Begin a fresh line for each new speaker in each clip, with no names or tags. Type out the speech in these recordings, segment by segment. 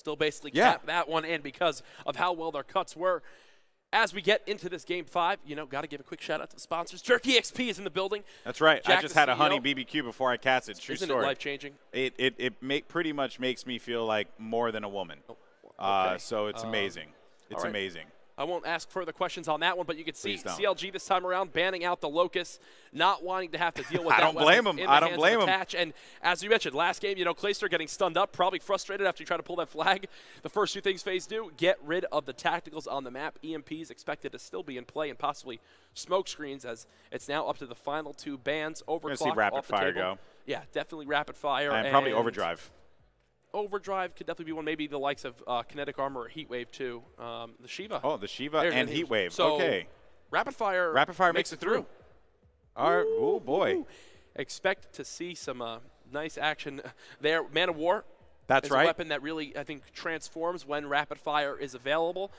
still basically cap that one in because of how well their cuts were. As we get into this Game 5, got to give a quick shout-out to the sponsors. Jerky XP is in the building.
That's right.
Jack,
I just had a honey BBQ before I cast it. True
Isn't
story.
it life-changing?
It pretty much makes me feel like more than a woman.
Oh, okay.
So it's amazing. It's amazing.
I won't ask further questions on that one, but you can see
Please don't.
CLG this time around banning out the Locust, not wanting to have to deal with
I
that
don't blame him. I don't blame him.
And as you mentioned, last game, Clayster getting stunned up, probably frustrated after you try to pull that flag. The first two things FaZe do, get rid of the tacticals on the map. EMPs expected to still be in play and possibly smoke screens as it's now up to the final two bans. Overclock,
We're going to see rapid fire go.
Yeah, definitely rapid fire.
And probably overdrive.
Overdrive could definitely be one, maybe the likes of Kinetic Armor or Heatwave too. The Shiva.
Oh, the Shiva and Heatwave.
So
okay.
Rapid fire
makes it through. All right. Oh, boy.
Ooh. Expect to see some nice action there. Man of War.
That's
is
right.
A weapon that really, I think, transforms when rapid fire is available.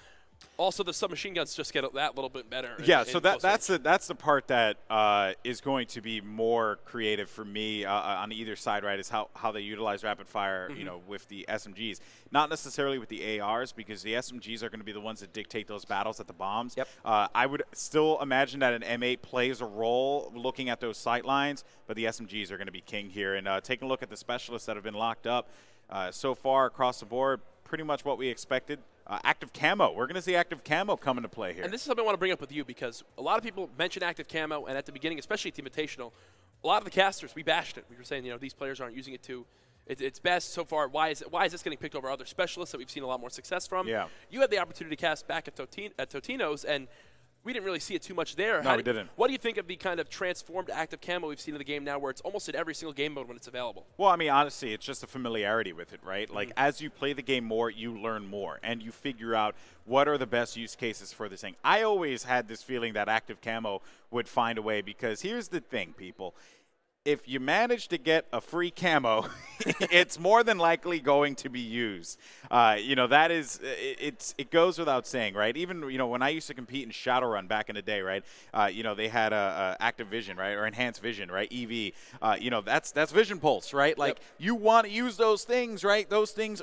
Also, the submachine guns just get that little bit better.
Yeah, so that's the part that is going to be more creative for me on either side, right? Is how they utilize rapid fire, with the SMGs, not necessarily with the ARs, because the SMGs are going to be the ones that dictate those battles at the bombs.
Yep.
I would still imagine that an M8 plays a role looking at those sight lines, but the SMGs are going to be king here. And taking a look at the specialists that have been locked up so far across the board, pretty much what we expected. Active camo. We're going to see active camo come into play here.
And this is something I want to bring up with you because a lot of people mention active camo, and at the beginning, especially at the Invitational, a lot of the casters, we bashed it. We were saying, these players aren't using it to its best so far. Why is this getting picked over other specialists that we've seen a lot more success from?
Yeah.
You had the opportunity to cast back at Totino's, and we didn't really see it too much there.
No, we didn't.
What do you think of the kind of transformed active camo we've seen in the game now where it's almost in every single game mode when it's available?
Well, I mean, honestly, it's just a familiarity with it, right? Like, as you play the game more, you learn more, and you figure out what are the best use cases for this thing. I always had this feeling that active camo would find a way because here's the thing, people. If you manage to get a free camo, it's more than likely going to be used. That is, it goes without saying, right? Even, when I used to compete in Shadowrun back in the day, right? They had active vision, right? Or enhanced vision, right? EV. That's vision pulse, right? Like, you want to use those things, right? Those things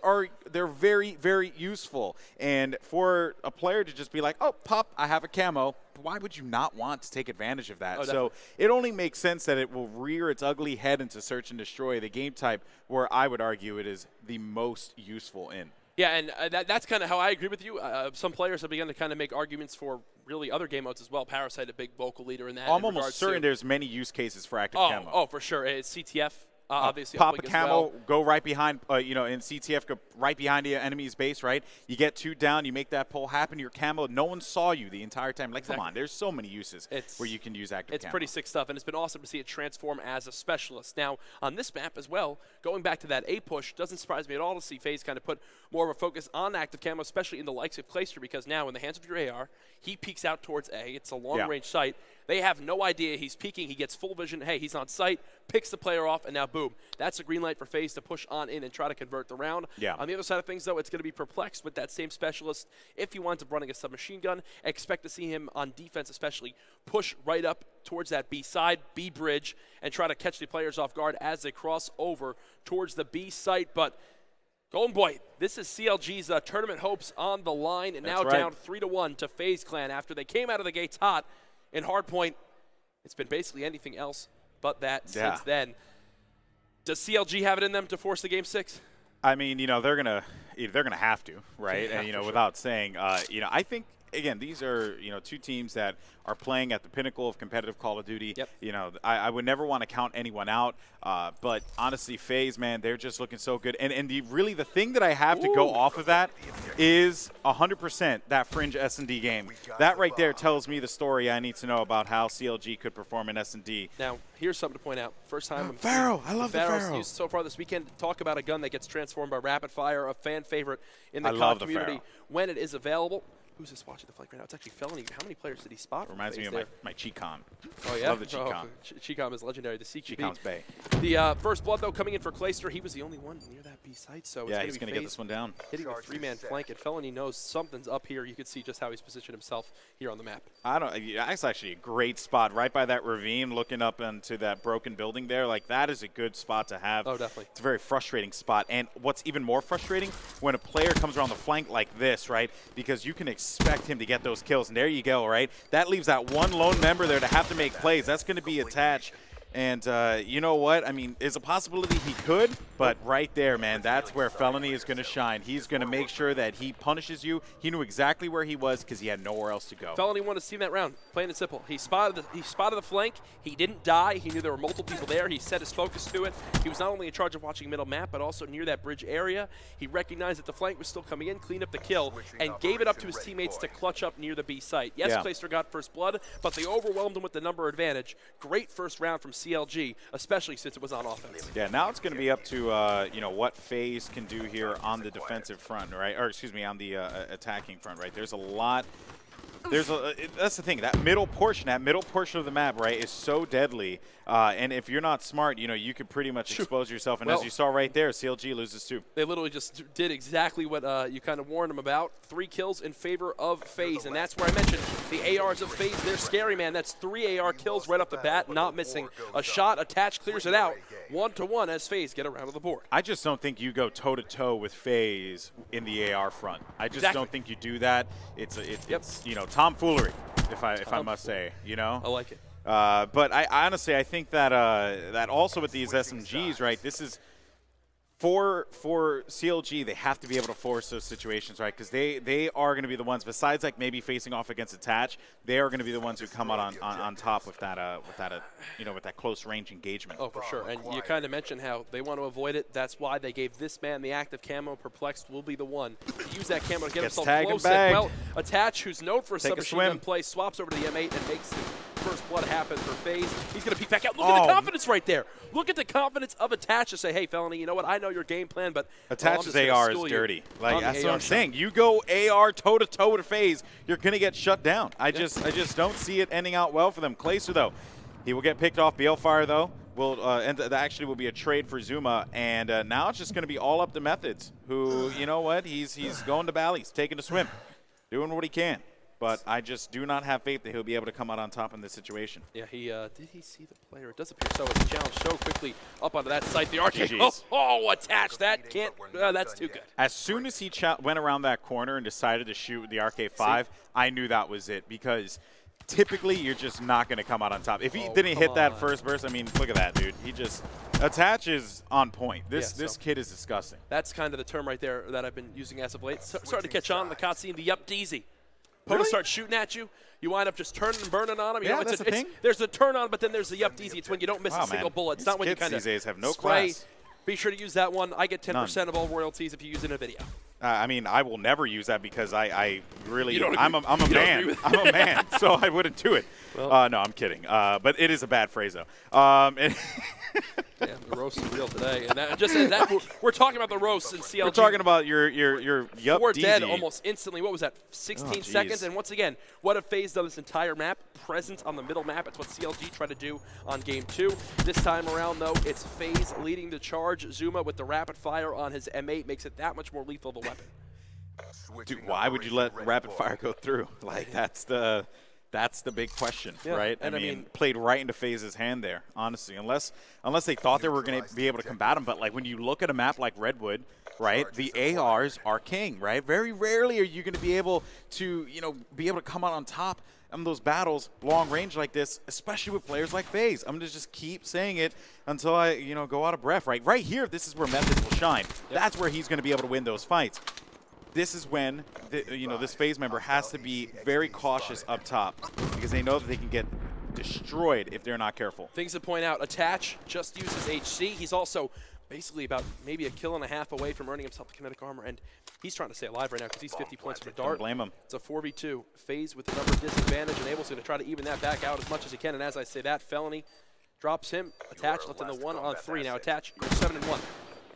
they're very, very useful. And for a player to just be like, oh, pop, I have a camo. Why would you not want to take advantage of that? So it only makes sense that it will rear its ugly head into search and destroy, the game type where I would argue it is the most useful in.
Yeah, and that's kind of how I agree with you. Some players have begun to kind of make arguments for really other game modes as well. Parasite, a big vocal leader in that.
I'm almost certain there's many use cases for active camo.
Oh, for sure. It's CTF. Obviously,
pop a camo,
well.
go right behind, in CTF, go right behind the enemy's base, right? You get two down, you make that pull happen, your camo, no one saw you the entire time. Like, come on, there's so many uses where you can use active camo.
It's pretty sick stuff, and it's been awesome to see it transform as a specialist. Now, on this map as well, going back to that A push, doesn't surprise me at all to see FaZe kind of put more of a focus on active camo, especially in the likes of Clayster, because now in the hands of your AR, he peeks out towards A. It's a long-range sight. They have no idea he's peeking. He gets full vision. Hey, he's on sight, picks the player off, and now boom. That's a green light for FaZe to push on in and try to convert the round.
Yeah.
On the other side of things, though, it's going to be perplexed with that same specialist. If he winds up running a submachine gun, expect to see him on defense especially push right up towards that B side, B bridge, and try to catch the players off guard as they cross over towards the B site. But Golden Boy, this is CLG's tournament hopes on the line, and now down 3-1 to FaZe Clan after they came out of the gates hot. In Hardpoint, it's been basically anything else but that since then. Does CLG have it in them to force the Game 6?
I mean, they're gonna have to, right?
Yeah,
and without saying, I think again, these are two teams that are playing at the pinnacle of competitive Call of Duty.
Yep.
I would never want to count anyone out, but honestly, FaZe, man, they're just looking so good. And the thing that I have to go off of that is 100% that Fringe S&D game. That right there tells me the story I need to know about how CLG could perform in S&D.
Now, here's something to point out. First time
Pharaoh, I love the Pharaoh
used so far this weekend. Talk about a gun that gets transformed by rapid fire, a fan favorite in the COD community when it is available. Who's this watching the flank right now? It's actually Felony. How many players did he spot?
Reminds me of my Cheat-Con.
Oh, yeah?
Love the Cheat-Con.
Cheat-Con is legendary. The CQB.
Cheat-Con's Bay.
The first blood, though, coming in for Clayster. He was the only one near that B site. So
yeah, he's going to get this one down.
Hitting the three-man flank, and Felony knows something's up here. You can see just how he's positioned himself here on the map.
That's actually a great spot right by that ravine, looking up into that broken building there. Like, that is a good spot to have.
Oh, definitely.
It's a very frustrating spot. And what's even more frustrating, when a player comes around the flank like this, right, because you can expect him to get those kills. And there you go, right? That leaves that one lone member there to have to make plays. That's going to be attached. And you know what? I mean, there's a possibility he could, but right there, man, that's where Felony is going to shine. He's going to make sure that he punishes you. He knew exactly where he was because he had nowhere else to go.
Felony wanted to see that round, plain and simple. He spotted the flank. He didn't die. He knew there were multiple people there. He set his focus to it. He was not only in charge of watching middle map, but also near that bridge area. He recognized that the flank was still coming in, cleaned up the kill, and gave it up to his teammates to clutch up near the B site. Yes, Clayster got first blood, but they overwhelmed him with the number advantage. Great first round from CLG, especially since it was on offense.
Yeah, now it's going to be up to what FaZe can do here on the defensive front, right? Or excuse me, on the attacking front, right? There's a lot. That's the thing. That middle portion of the map, right, is so deadly. And if you're not smart, you could pretty much expose yourself. And as you saw right there, CLG loses too.
They literally just did exactly what you kind of warned them about. 3 kills in favor of FaZe, and that's where I mentioned the ARs of FaZe. They're scary, man. That's 3 AR kills right off the bat, not missing a shot. Attach clears it out 1-to-1 as FaZe get around to the board.
I just don't think you go toe-to-toe with FaZe in the AR front. I just don't think you do that. It's tomfoolery, if I must say,
I like it.
But I honestly, I think that that also with these SMGs, right, this is for CLG, they have to be able to force those situations, right, because they are going to be the ones, besides like maybe facing off against Attach, they are going to be the ones who come out on top with that close range engagement.
Oh, for sure. And you kind of mentioned how they want to avoid it. That's why they gave this man the active camo. Perplexed will be the one to use that camo to get himself close. Well, Attach, who's known for submachine gun play, swaps over to the M8 and makes the first blood happen for FaZe. He's going to peek back out. Look at the confidence right there. Look at the confidence of Attach to say, hey, Felony, you know what? I know your game plan, but
Attach's AR is dirty. Like, that's what I'm saying. You go AR toe-to-toe with FaZe, you're going to get shut down. I just don't see it ending out well for them. Clayster, though, he will get picked off. Balefire, though, actually will be a trade for Zuma. And now it's just going to be all up to Methods, who, you know what? He's going to Bally. He's taking a swim, doing what he can. But I just do not have faith that he'll be able to come out on top in this situation.
Yeah, did he see the player? It does appear so. It's challenged so quickly up onto that site. The arcade. Attach. That can't. That's too good.
As soon as he went around that corner and decided to shoot the RK5, I knew that was it, because typically you're just not going to come out on top. If he didn't hit that first burst, I mean, look at that, dude. He just Attach is on point. This kid is disgusting.
That's kind of the term right there that I've been using as of late. Starting to catch on in the cutscene. The yup deezy. Opponent starts shooting at you. You wind up just turning and burning on him. You know,
that's the thing.
There's the turn on, but then there's the yup deezy. It's when you don't miss a single bullet. It's not when you kind of
these days have no
spray.
class.
Be sure to use that one. I get 10% of all royalties if you use it in a video.
I mean, I will never use that because I really, I'm a
man.
I'm a man, so I wouldn't do it. Well, no, I'm kidding. But it is a bad phrase, though.
Yeah, the roast is real today, and we're talking about the roast in CLG.
We're talking about your yup.
4 dead almost instantly. What was that? 16 seconds. And once again, what have FaZe done this entire map? Presence on the middle map. It's what CLG tried to do on game 2. This time around, though, it's FaZe leading the charge. Zuma with the rapid fire on his M8 makes it that much more lethal of a weapon.
Dude, why would you let rapid fire go through? Like, that's the big question, right?
And
I mean, played right into FaZe's hand there, honestly. Unless they thought they were going to be able to combat him. But, like, when you look at a map like Redwood, right, the ARs are king, right? Very rarely are you going to be able to, be able to come out on top in those battles long range like this, especially with players like FaZe. I'm going to just keep saying it until I, go out of breath, right? Right here, this is where Methods will shine. That's where he's going to be able to win those fights. This is when, this FaZe member has to be very cautious up top because they know that they can get destroyed if they're not careful.
Things to point out, Attach just uses HC. He's also basically about maybe a kill and a half away from earning himself the kinetic armor, and he's trying to stay alive right now because he's 50 points from the dart.
Don't blame him.
It's a 4v2. FaZe with the number disadvantage, and Abel's going to try to even that back out as much as he can, and as I say that, Felony drops him. Attach left in the 1-on-3. Now Attach 7-1.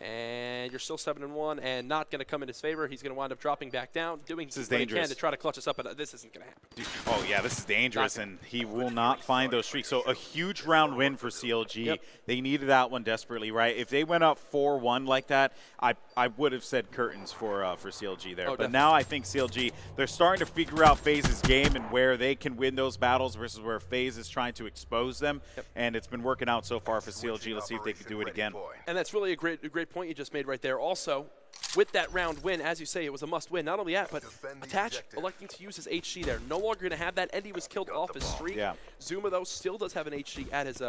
And you're still 7-1 and not going to come in his favor. He's going to wind up dropping back down, doing what he can to try to clutch us up, but this isn't going to happen.
Oh, yeah, this is dangerous, and he will not find those streaks. So a huge round win for CLG.
Yep.
They needed that one desperately, right? If they went up 4-1 like that, I would have said curtains for CLG there.
Oh,
but
definitely.
now I think CLG, they're starting to figure out FaZe's game and where they can win those battles versus where FaZe is trying to expose them.
Yep.
And it's been working out so far for CLG. Let's see if they can do it again.
And that's really a great point you just made right there. Also, with that round win, as you say, it was a must-win. Not only that, but Attach electing to use his HG there. No longer going to have that. Endy was killed off his streak.
Yeah.
Zuma, though, still does have an HG at his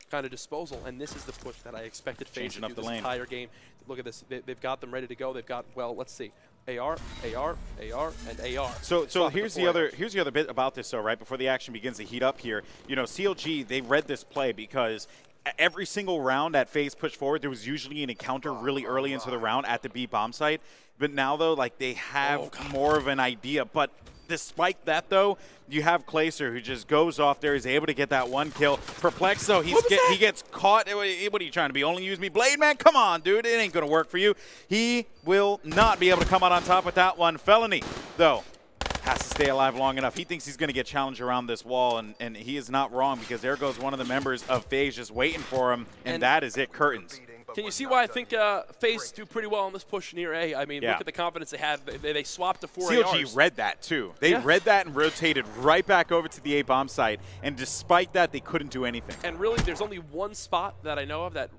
kind of disposal, and this is the push that I expected FaZe to do this entire game. Look at this. They've got them ready to go. They've got, well, let's see. AR, AR, AR, and AR.
So here's the other bit about this, though, right? Before the action begins to heat up here, you know, CLG, they read this play because every single round that FaZe pushed forward, there was usually an encounter really early into the round at the B bomb site. But now, though, like, they have more of an idea. But despite that, though, you have Clayster, who just goes off there. He's able to get that one kill. Perplexed, though, he gets caught. What are you trying to be? Only use me blade, man? Come on, dude. It ain't going to work for you. He will not be able to come out on top with that one. Felony, though, has to stay alive long enough. He thinks he's going to get challenged around this wall, and he is not wrong, because there goes one of the members of FaZe just waiting for him, and that is it, curtains.
Can you see why I think FaZe do pretty well on this push near A? I mean, look at the confidence they have. They swapped to 4
CLG
ARs.
read that, too. They read that and rotated right back over to the A bomb site, and despite that, they couldn't do anything.
And really, there's only one spot that I know of that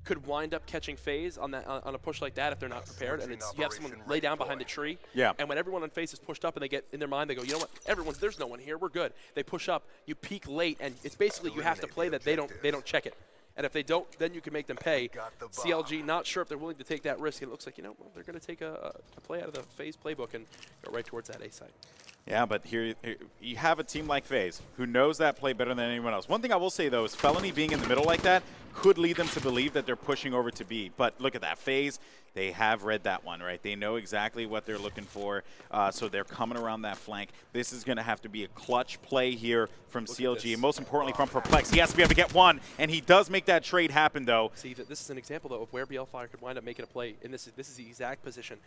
could wind up catching FaZe on that on a push like that if they're not prepared, and it's you have someone lay down behind the tree.
Yeah.
And when everyone on FaZe is pushed up and they get in their mind, they go, you know what? There's no one here. We're good. They push up. You peek late, and it's basically you have to play that they don't check it. And if they don't, then you can make them pay. CLG, not sure if they're willing to take that risk. It looks like, well, they're going to take a play out of the FaZe playbook and go right towards that A site.
Yeah, but here you have a team like FaZe who knows that play better than anyone else. One thing I will say, though, is Felony being in the middle like that could lead them to believe that they're pushing over to B. But look at that. FaZe, they have read that one, right? They know exactly what they're looking for, so they're coming around that flank. This is going to have to be a clutch play here from CLG, and most importantly from Perplex. He has to be able to get one, and he does make that trade happen, though.
See, this is an example, though, of where BLFire could wind up making a play, and this is the exact position.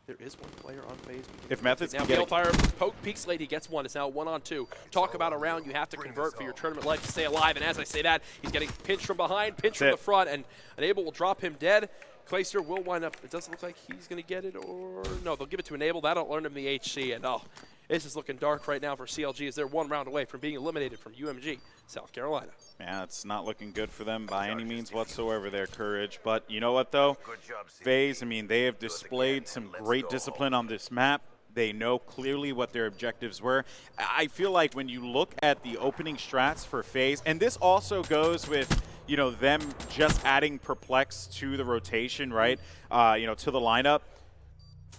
There is one player on FaZe.
If Methods
now,
can get
BLFire peeks late, he gets one. It's now 1-on-2. Talk about a round you have to convert for your tournament life to stay alive, and as I say that, he's getting pinched from behind, pinched from the front, and Enable will drop him dead. Clayster will wind up. It doesn't look like he's going to get it, or no, they'll give it to Enable. That'll earn him the HC, and oh, this is looking dark right now for CLG as they're one round away from being eliminated from UMG, South Carolina.
Yeah, it's not looking good for them by any means whatsoever, their Courage. But you know what, though? FaZe, I mean, they have displayed some great discipline on this map. They know clearly what their objectives were. I feel like when you look at the opening strats for FaZe, and this also goes with, them just adding Perplex to the rotation, right? To the lineup.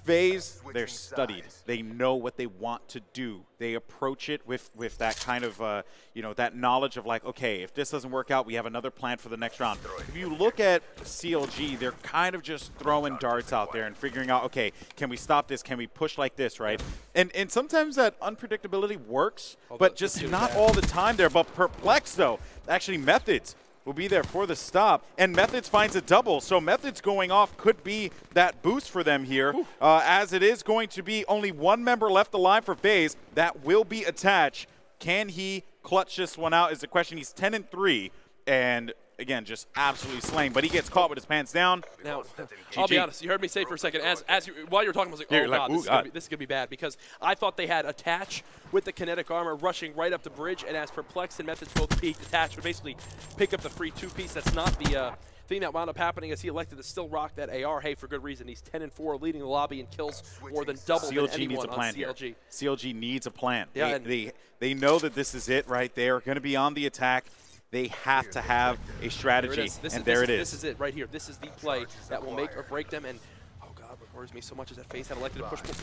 FaZe, they're studied. They know what they want to do. They approach it with that kind of, that knowledge of like, okay, if this doesn't work out, we have another plan for the next round. If you look at CLG, they're kind of just throwing darts out there and figuring out, okay, can we stop this? Can we push like this, right? And sometimes that unpredictability works, but just not all the time there. But Perplex, though, actually Methods will be there for the stop, and Methods finds a double, so Methods going off could be that boost for them here, as it is going to be only one member left alive for FaZe. That will be Attach. Can he clutch this one out is the question. He's 10-3, and again, just absolutely slain, but he gets caught with his pants down.
Now, I'll be honest, you heard me say for a second, while you were talking, I was like, oh God, this is going to be bad, because I thought they had Attach with the kinetic armor rushing right up the bridge, and as Perplex and Methods both peaked, Attach would basically pick up the free two-piece. That's not the thing that wound up happening, as he elected to still rock that AR. Hey, for good reason. He's 10-4, leading the lobby and kills more than double than anyone on CLG.
Here. CLG needs a plan.
Yeah,
they know that this is it, right? They are going to be on the attack. They have to have a strategy, and there it is.
This is it right here. This is the play that will make or break them. And oh God, what worries me so much is that FaZe had elected to push towards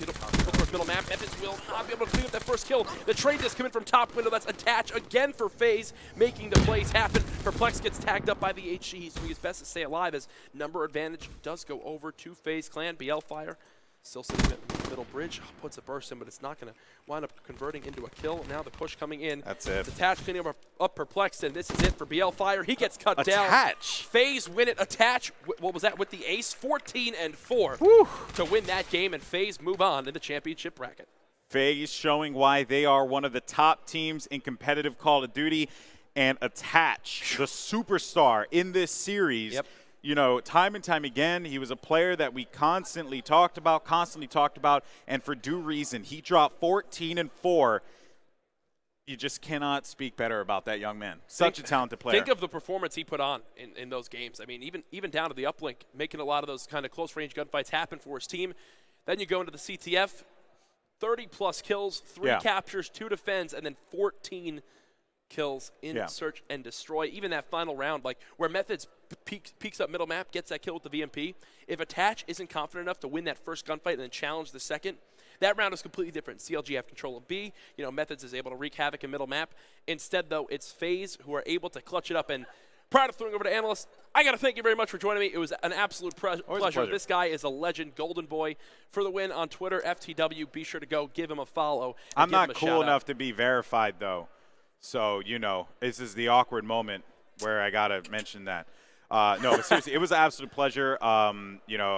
middle map. Methods will not be able to clean up that first kill. The trade disc coming from top window. That's Attach again for FaZe, making the plays happen. Perplex gets tagged up by the HG. He's doing his best to stay alive as number advantage does go over to FaZe Clan. BLFire still sitting at middle bridge. Puts a burst in, but it's not going to wind up converting into a kill. Now the push coming in.
That's it.
Attach cleaning up Perplexed, and this is it for BL Fire. He gets cut down.
Attach.
FaZe win it. Attach. What was that with the ace? 14-4 to win that game, and FaZe move on in the championship bracket.
FaZe showing why they are one of the top teams in competitive Call of Duty, and Attach, the superstar in this series.
Yep.
You know, time and time again, he was a player that we constantly talked about, and for due reason. He dropped 14-4. You just cannot speak better about that young man. Such a talented player.
Think of the performance he put on in those games. I mean, even down to the uplink, making a lot of those kind of close-range gunfights happen for his team. Then you go into the CTF, 30-plus kills, 3 captures, 2 defends, and then 14 kills in Search and Destroy. Even that final round, like where Methods peeks up middle map, gets that kill with the VMP. If Attach isn't confident enough to win that first gunfight and then challenge the second, that round is completely different. CLG have control of B. You know, Methods is able to wreak havoc in middle map. Instead, though, it's FaZe who are able to clutch it up. And prior to throwing over to Analyst, I got to thank you very much for joining me. It was an absolute pleasure. This guy is a legend. Golden Boy for the win on Twitter, FTW. Be sure to go give him a follow.
I'm not cool enough to be verified, though. So, you know, this is the awkward moment where I got to mention that. No, but seriously, it was an absolute pleasure. You know,